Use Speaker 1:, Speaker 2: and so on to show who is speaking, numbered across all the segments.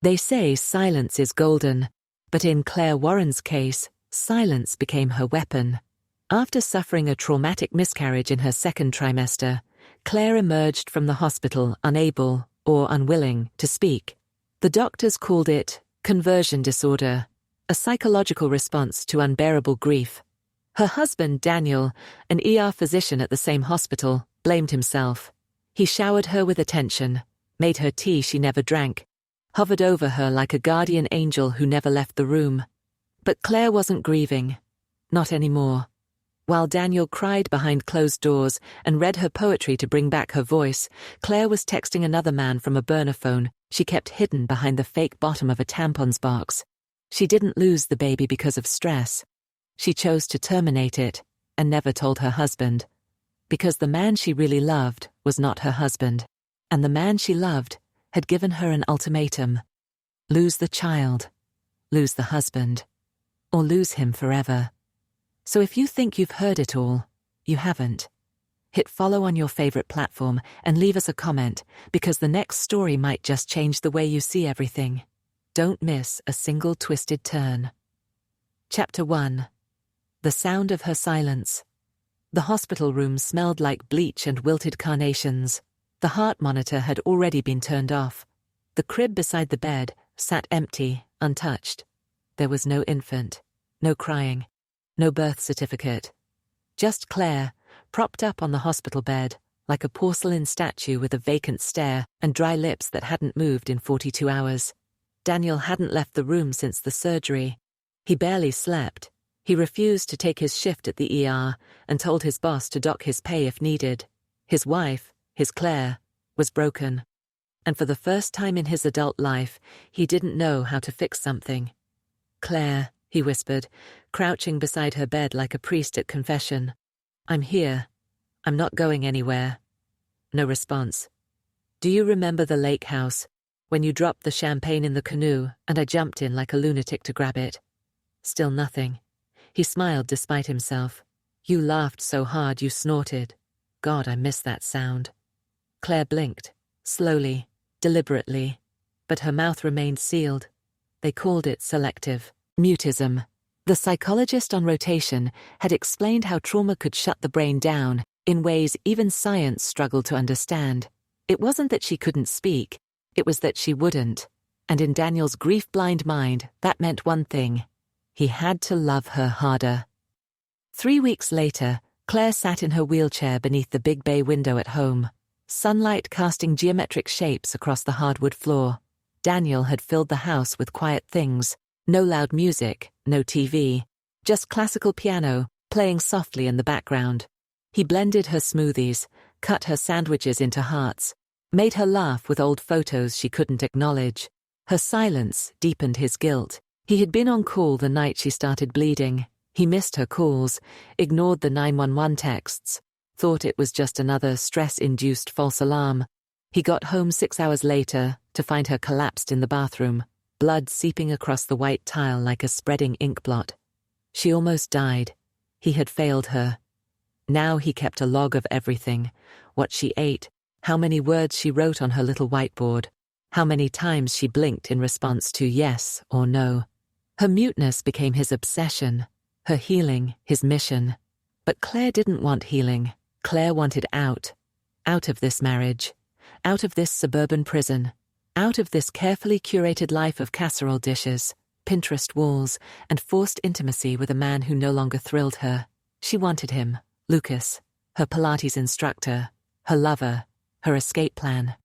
Speaker 1: They say silence is golden, but in Claire Warren's case, silence became her weapon. After suffering a traumatic miscarriage in her second trimester, Claire emerged from the hospital unable or unwilling to speak. The doctors called it conversion disorder, a psychological response to unbearable grief. Her husband, Daniel, an ER physician at the same hospital, blamed himself. He showered her with attention, made her tea she never drank, hovered over her like a guardian angel who never left the room. But Claire wasn't grieving. Not anymore. While Daniel cried behind closed doors and read her poetry to bring back her voice, Claire was texting another man from a burner phone she kept hidden behind the fake bottom of a tampons box. She didn't lose the baby because of stress. She chose to terminate it and never told her husband. Because the man she really loved was not her husband. And the man she loved had given her an ultimatum. Lose the child, lose the husband, or lose him forever. So if you think you've heard it all, you haven't. Hit follow on your favorite platform and leave us a comment, because the next story might just change the way you see everything. Don't miss a single twisted turn. Chapter 1. The Sound of Her Silence. The hospital room smelled like bleach and wilted carnations. The heart monitor had already been turned off. The crib beside the bed sat empty, untouched. There was no infant, no crying, no birth certificate. Just Claire, propped up on the hospital bed, like a porcelain statue with a vacant stare and dry lips that hadn't moved in 42 hours. Daniel hadn't left the room since the surgery. He barely slept. He refused to take his shift at the ER and told his boss to dock his pay if needed. His wife, his Claire, was broken. And for the first time in his adult life, he didn't know how to fix something. "Claire," he whispered, crouching beside her bed like a priest at confession. "I'm here. I'm not going anywhere." No response. "Do you remember the lake house, when you dropped the champagne in the canoe and I jumped in like a lunatic to grab it?" Still nothing. He smiled despite himself. "You laughed so hard you snorted. God, I miss that sound." Claire blinked, slowly, deliberately, but her mouth remained sealed. They called it selective mutism. The psychologist on rotation had explained how trauma could shut the brain down in ways even science struggled to understand. It wasn't that she couldn't speak, it was that she wouldn't. And in Daniel's grief-blind mind, that meant one thing. He had to love her harder. 3 weeks later, Claire sat in her wheelchair beneath the big bay window at home, sunlight casting geometric shapes across the hardwood floor. Daniel had filled the house with quiet things. No loud music, no TV, just classical piano playing softly in the background. He blended her smoothies, cut her sandwiches into hearts, made her laugh with old photos she couldn't acknowledge. Her silence deepened his guilt. He had been on call the night she started bleeding. He missed her calls, ignored the 911 texts, thought it was just another stress-induced false alarm. He got home 6 hours later to find her collapsed in the bathroom, blood seeping across the white tile like a spreading ink blot. She almost died. He had failed her. Now he kept a log of everything: what she ate, how many words she wrote on her little whiteboard, how many times she blinked in response to yes or no. Her muteness became his obsession, her healing, his mission. But Claire didn't want healing. Claire wanted out. Out of this marriage. Out of this suburban prison. Out of this carefully curated life of casserole dishes, Pinterest walls, and forced intimacy with a man who no longer thrilled her. She wanted him, Lucas, her Pilates instructor, her lover, her escape plan.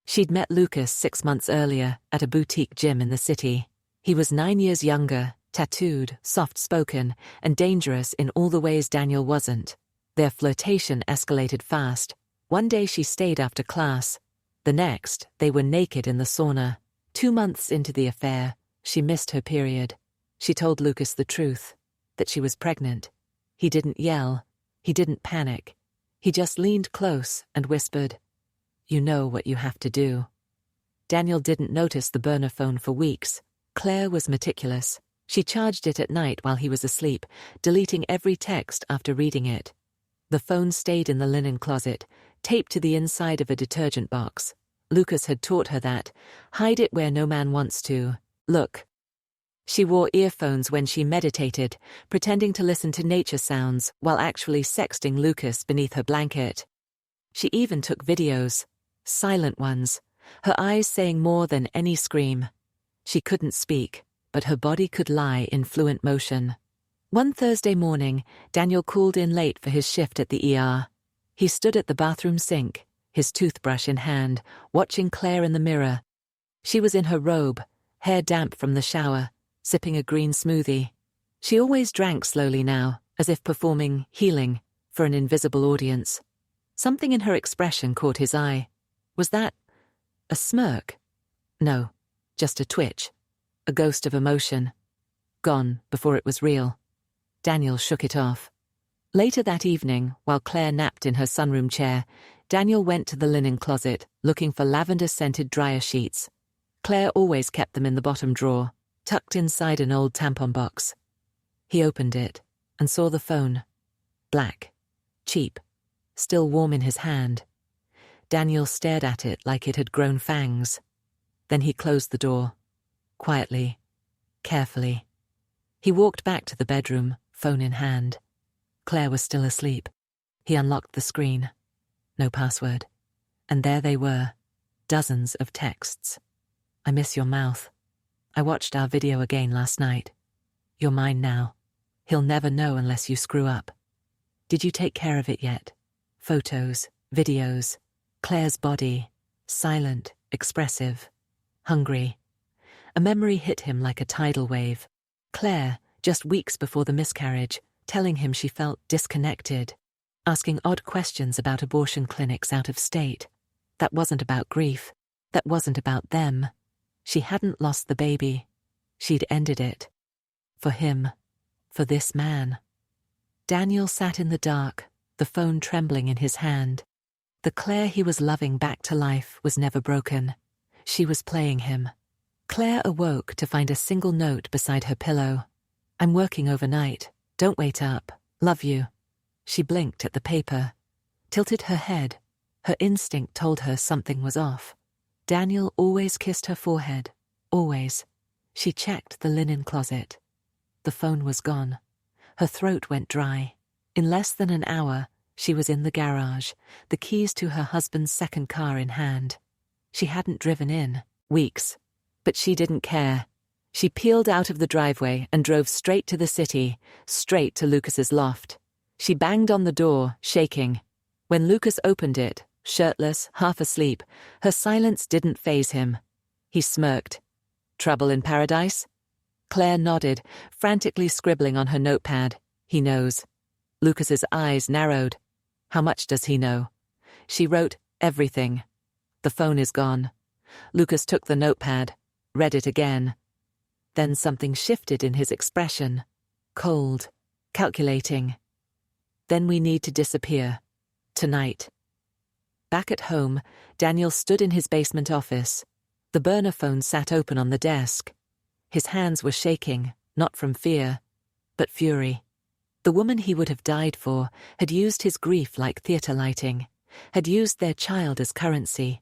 Speaker 1: She'd met Lucas 6 months earlier at a boutique gym in the city. He was 9 years younger, tattooed, soft-spoken, and dangerous in all the ways Daniel wasn't. Their flirtation escalated fast. One day she stayed after class. The next, they were naked in the sauna. 2 months into the affair, she missed her period. She told Lucas the truth, that she was pregnant. He didn't yell. He didn't panic. He just leaned close and whispered, "You know what you have to do." Daniel didn't notice the burner phone for weeks. Claire was meticulous. She charged it at night while he was asleep, deleting every text after reading it. The phone stayed in the linen closet, taped to the inside of a detergent box. Lucas had taught her that. Hide it where no man wants to look. She wore earphones when she meditated, pretending to listen to nature sounds while actually sexting Lucas beneath her blanket. She even took videos, silent ones, her eyes saying more than any scream. She couldn't speak, but her body could lie in fluent motion. One Thursday morning, Daniel called in late for his shift at the ER. He stood at the bathroom sink, his toothbrush in hand, watching Claire in the mirror. She was in her robe, hair damp from the shower, sipping a green smoothie. She always drank slowly now, as if performing healing for an invisible audience. Something in her expression caught his eye. Was that a smirk? No, just a twitch, a ghost of emotion. Gone before it was real. Daniel shook it off. Later that evening, while Claire napped in her sunroom chair, Daniel went to the linen closet, looking for lavender-scented dryer sheets. Claire always kept them in the bottom drawer, tucked inside an old tampon box. He opened it and saw the phone. Black, cheap, still warm in his hand. Daniel stared at it like it had grown fangs. Then he closed the door, quietly, carefully. He walked back to the bedroom, phone in hand. Claire was still asleep. He unlocked the screen. No password. And there they were, dozens of texts. I miss your mouth. I watched our video again last night. You're mine now. He'll never know unless you screw up. Did you take care of it yet? Photos, videos, Claire's body, silent, expressive, hungry. A memory hit him like a tidal wave. Claire, just weeks before the miscarriage, telling him she felt disconnected, asking odd questions about abortion clinics out of state. That wasn't about grief. That wasn't about them. She hadn't lost the baby. She'd ended it. For him. For this man. Daniel sat in the dark, the phone trembling in his hand. The Claire he was loving back to life was never broken. She was playing him. Claire awoke to find a single note beside her pillow. I'm working overnight. Don't wait up. Love you. She blinked at the paper, tilted her head. Her instinct told her something was off. Daniel always kissed her forehead. Always. She checked the linen closet. The phone was gone. Her throat went dry. In less than an hour, she was in the garage, the keys to her husband's second car in hand. She hadn't driven in weeks, but she didn't care. She peeled out of the driveway and drove straight to the city, straight to Lucas's loft. She banged on the door, shaking. When Lucas opened it, shirtless, half asleep, her silence didn't faze him. He smirked. Trouble in paradise? Claire nodded, frantically scribbling on her notepad. He knows. Lucas's eyes narrowed. How much does he know? She wrote everything. The phone is gone. Lucas took the notepad, read it again. Then something shifted in his expression. Cold, calculating. Then we need to disappear. Tonight. Back at home, Daniel stood in his basement office. The burner phone sat open on the desk. His hands were shaking, not from fear, but fury. The woman he would have died for had used his grief like theatre lighting, had used their child as currency.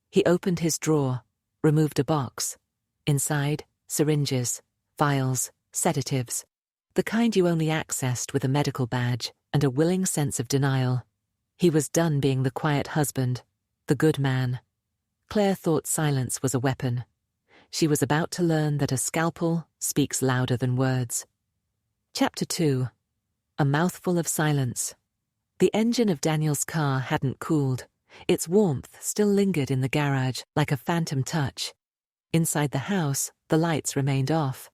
Speaker 1: He opened his drawer, removed a box. Inside, syringes, vials, sedatives. The kind you only accessed with a medical badge and a willing sense of denial. He was done being the quiet husband, the good man. Claire thought silence was a weapon. She was about to learn that a scalpel speaks louder than words. Chapter 2. A mouthful of silence. The engine of Daniel's car hadn't cooled. Its warmth still lingered in the garage like a phantom touch. Inside the house, the lights remained off.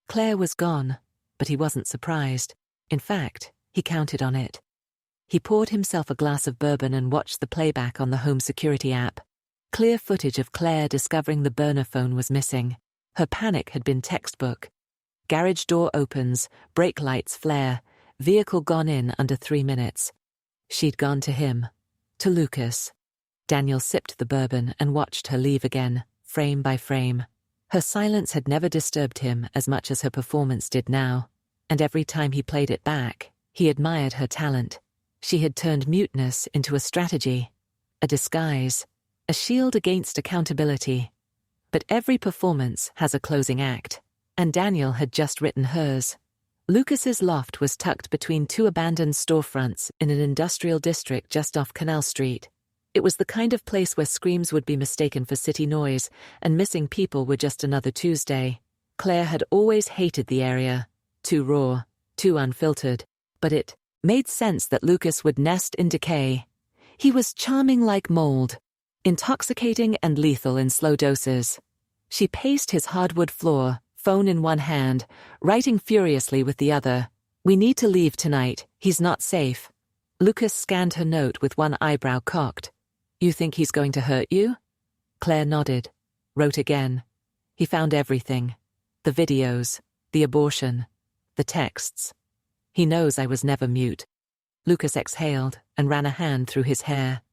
Speaker 1: Claire was gone, but he wasn't surprised. In fact, he counted on it. He poured himself a glass of bourbon and watched the playback on the home security app. Clear footage of Claire discovering the burner phone was missing. Her panic had been textbook. Garage door opens, brake lights flare, vehicle gone in under 3 minutes. She'd gone to him. To Lucas. Daniel sipped the bourbon and watched her leave again, frame by frame. Her silence had never disturbed him as much as her performance did now, and every time he played it back, he admired her talent. She had turned muteness into a strategy, a disguise. a shield against accountability. But every performance has a closing act, and Daniel had just written hers. Lucas's loft was tucked between two abandoned storefronts in an industrial district just off Canal Street. It was the kind of place where screams would be mistaken for city noise, and missing people were just another Tuesday. Claire had always hated the area. Too raw, too unfiltered. But it made sense that Lucas would nest in decay. He was charming like mold, intoxicating and lethal in slow doses. She paced his hardwood floor, phone in one hand, writing furiously with the other. "We need to leave tonight, he's not safe." Lucas scanned her note with one eyebrow cocked. "You think he's going to hurt you?" Claire nodded, wrote again. "He found everything. The videos, the abortion, the texts. He knows I was never mute." Lucas exhaled and ran a hand through his hair.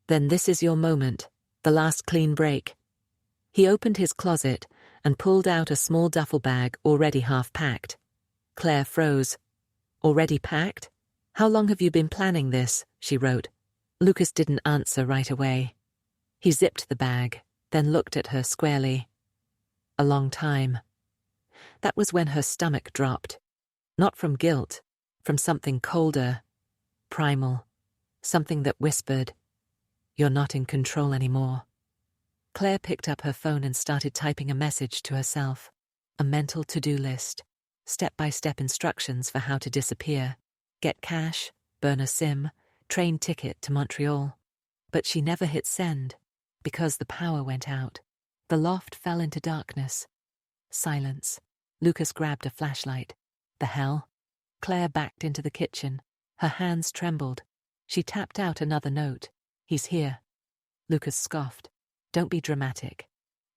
Speaker 1: "Then this is your moment, the last clean break." He opened his closet and pulled out a small duffel bag already half packed. Claire froze. "Already packed? How long have you been planning this?" she wrote. Lucas didn't answer right away. He zipped the bag, then looked at her squarely. "A long time." That was when her stomach dropped. Not from guilt, from something colder, primal, something that whispered, "You're not in control anymore." Claire picked up her phone and started typing a message to herself. A mental to-do list, step-by-step instructions for how to disappear. Get cash, burn a SIM, train ticket to Montreal. But she never hit send, because the power went out. The loft fell into darkness. Silence. Lucas grabbed a flashlight. The hell? Claire backed into the kitchen. Her hands trembled. She tapped out another note. "He's here." Lucas scoffed. "Don't be dramatic."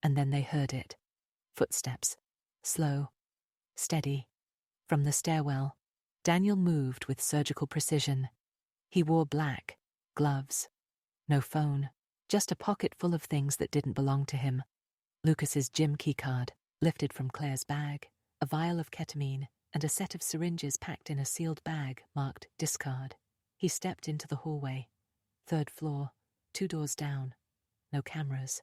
Speaker 1: And then they heard it. Footsteps. Slow. Steady. From the stairwell. Daniel moved with surgical precision. He wore black, gloves. No phone. Just a pocket full of things that didn't belong to him. Lucas's gym keycard, lifted from Claire's bag, a vial of ketamine, and a set of syringes packed in a sealed bag marked discard. He stepped into the hallway. 3rd floor, 2 doors down. No cameras.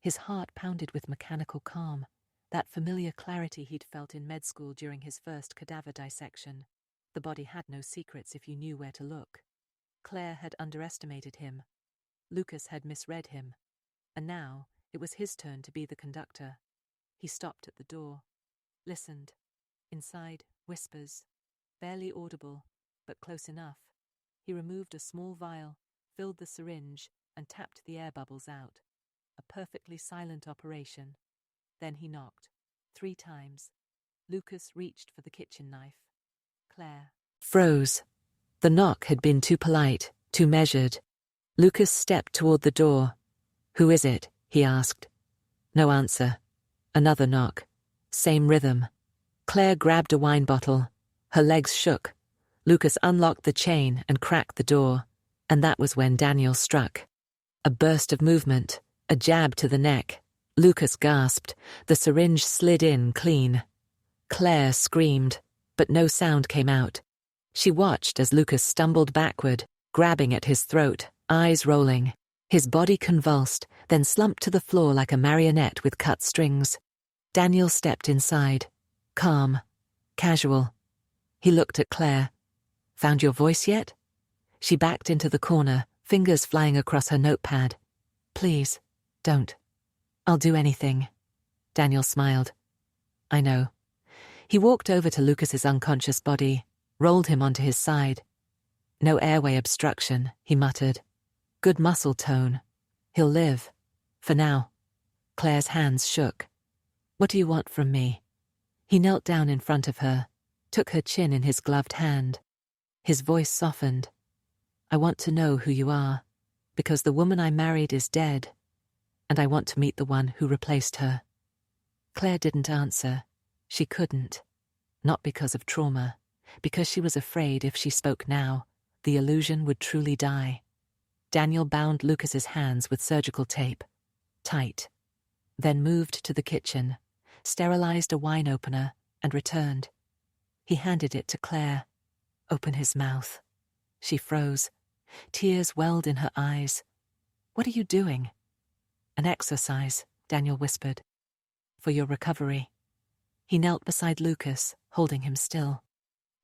Speaker 1: His heart pounded with mechanical calm, that familiar clarity he'd felt in med school during his first cadaver dissection. The body had no secrets if you knew where to look. Claire had underestimated him. Lucas had misread him. And now it was his turn to be the conductor. He stopped at the door. Listened. Inside, whispers. Barely audible, but close enough. He removed a small vial, filled the syringe, and tapped the air bubbles out. A perfectly silent operation. Then he knocked. 3 times. Lucas reached for the kitchen knife. Claire froze. The knock had been too polite, too measured. Lucas stepped toward the door. "Who is it?" he asked. No answer. Another knock. Same rhythm. Claire grabbed a wine bottle. Her legs shook. Lucas unlocked the chain and cracked the door. And that was when Daniel struck. A burst of movement, a jab to the neck. Lucas gasped. The syringe slid in clean. Claire screamed, but no sound came out. She watched as Lucas stumbled backward, grabbing at his throat, eyes rolling. His body convulsed, then slumped to the floor like a marionette with cut strings. Daniel stepped inside. Calm. Casual. He looked at Claire. "Found your voice yet?" She backed into the corner, fingers flying across her notepad. "Please, don't. I'll do anything." Daniel smiled. "I know." He walked over to Lucas's unconscious body, rolled him onto his side. "No airway obstruction," he muttered. "Good muscle tone. He'll live. For now." Claire's hands shook. "What do you want from me?" He knelt down in front of her, took her chin in his gloved hand. His voice softened. "I want to know who you are, because the woman I married is dead, and I want to meet the one who replaced her." Claire didn't answer. She couldn't. Not because of trauma, because she was afraid if she spoke now, the illusion would truly die. Daniel bound Lucas's hands with surgical tape, tight, then moved to the kitchen, sterilized a wine opener, and returned. He handed it to Claire. "Open his mouth." She froze. Tears welled in her eyes. "What are you doing?" An exercise, Daniel whispered. For your recovery. He knelt beside Lucas, holding him still.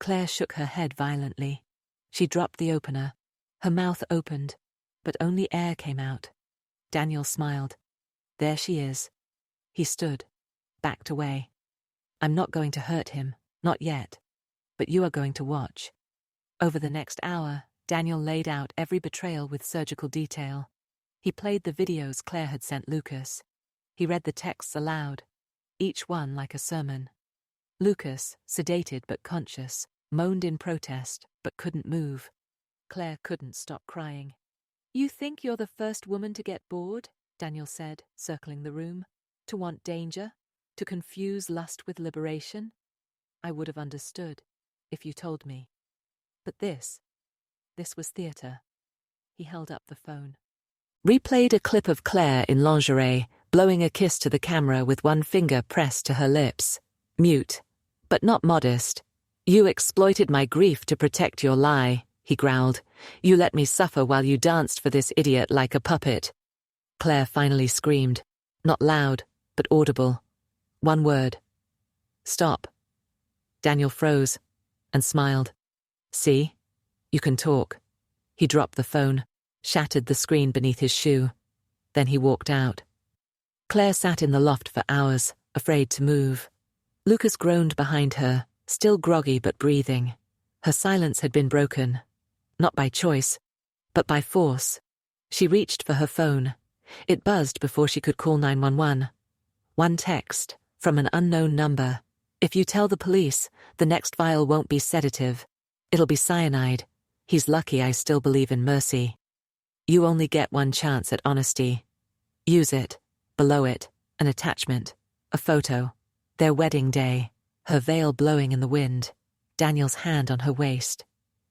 Speaker 1: Claire shook her head violently. She dropped the opener. Her mouth opened, but only air came out. Daniel smiled. There she is. He stood, backed away. I'm not going to hurt him, not yet. But you are going to watch. Over the next hour, Daniel laid out every betrayal with surgical detail. He played the videos Claire had sent Lucas. He read the texts aloud, each one like a sermon. Lucas, sedated but conscious, moaned in protest but couldn't move. Claire couldn't stop crying. You think you're the first woman to get bored? Daniel said, circling the room. To want danger? To confuse lust with liberation? I would have understood, if you told me. But this was theatre. He held up the phone. Replayed a clip of Claire in lingerie, blowing a kiss to the camera with one finger pressed to her lips. Mute, but not modest. You exploited my grief to protect your lie, he growled. You let me suffer while you danced for this idiot like a puppet. Claire finally screamed, not loud, but audible. One word. Stop. Daniel froze and smiled. See? You can talk. He dropped the phone, shattered the screen beneath his shoe. Then he walked out. Claire sat in the loft for hours, afraid to move. Lucas groaned behind her, still groggy but breathing. Her silence had been broken, not by choice, but by force. She reached for her phone. It buzzed before she could call 911. One text, from an unknown number. If you tell the police, the next vial won't be sedative. It'll be cyanide. He's lucky I still believe in mercy. You only get one chance at honesty. Use it. Below it, an attachment, a photo. Their wedding day, her veil blowing in the wind. Daniel's hand on her waist.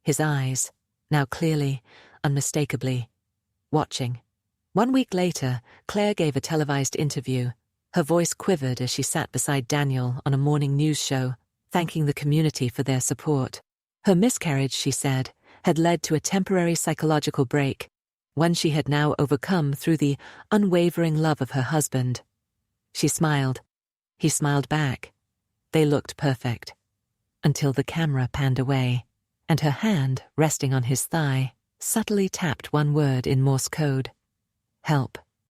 Speaker 1: His eyes, now clearly, unmistakably, watching. 1 week later, Claire gave a televised interview. Her voice quivered as she sat beside Daniel on a morning news show, thanking the community for their support. Her miscarriage, she said, had led to a temporary psychological break, one she had now overcome through the unwavering love of her husband. She smiled. He smiled back. They looked perfect. Until the camera panned away, and her hand, resting on his thigh, subtly tapped one word in Morse code. Help.